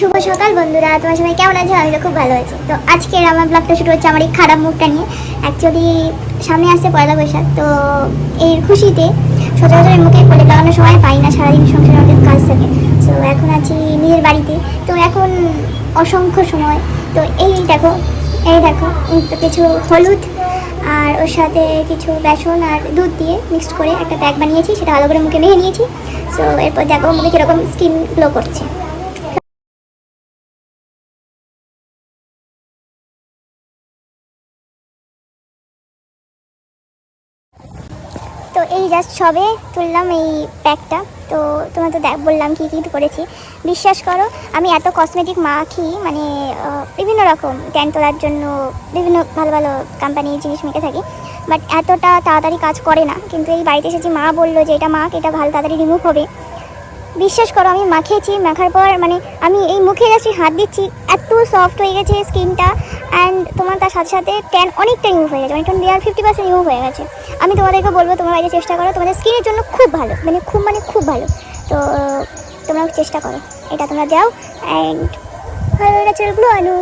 শুভ সকাল বন্ধুরা, তোমার সবাই কেমন আছো? আমি তো খুব ভালো আছি। তো আজকের আমার ব্লগটা শুরু হচ্ছে আমার এই খারাপ মুখটা নিয়ে। অ্যাকচুয়ালি সামনে আসছে পয়লা বৈশাখ, তো এই খুশিতে সচরাচর মুখে প্রলেপ লাগানোর সময় পাই না, সারাদিন সংসারে অনেক কাজ থাকে। তো এখন আছি নিজের বাড়িতে, তো এখন অসংখ্য সময়। তো এই দেখো তো কিছু হলুদ আর ওর সাথে কিছু বেসন আর দুধ দিয়ে মিক্সড করে একটা প্যাক বানিয়েছি, সেটা ভালো করে মুখে মেখে নিয়েছি। তো এরপর দেখো মুখে কীরকম স্কিন গ্লো করছে। তো এই জাস্ট সবে তুললাম এই প্যাকটা। তো তোমার তো বললাম কী কী করেছি। বিশ্বাস করো, আমি এত কসমেটিক মাখি, মানে বিভিন্ন রকম ট্যান তোলার জন্য বিভিন্ন ভালো ভালো কোম্পানির জিনিস মেখে থাকি, বাট এতটা তাড়াতাড়ি কাজ করে না। কিন্তু এই বাড়িতে এসেছি, মা বললো যে এটা মাখ, এটা ভালো তাড়াতাড়ি রিমুভ হবে। বিশ্বাস করো, আমি মাখিয়েছি, মাখার পর মানে আমি এই মুখে যাচ্ছি, হাত দিচ্ছি, এত সফট হয়ে গেছে স্কিনটা। অ্যান্ড তোমার তার সাথে সাথে ট্যান অনেকটা রিমুভ হয়ে গেছে, অনেকটা দেওয়ার 50% রিমুভ হয়ে গেছে। আমি তোমাদেরকে বলবো তোমরা বাইরে চেষ্টা করো, তোমাদের স্কিনের জন্য খুব ভালো, খুব ভালো। তো তোমরাও চেষ্টা করো, এটা তোমরা দাও অ্যান্ড ভালো ন্যাচারাল গ্লো আনো।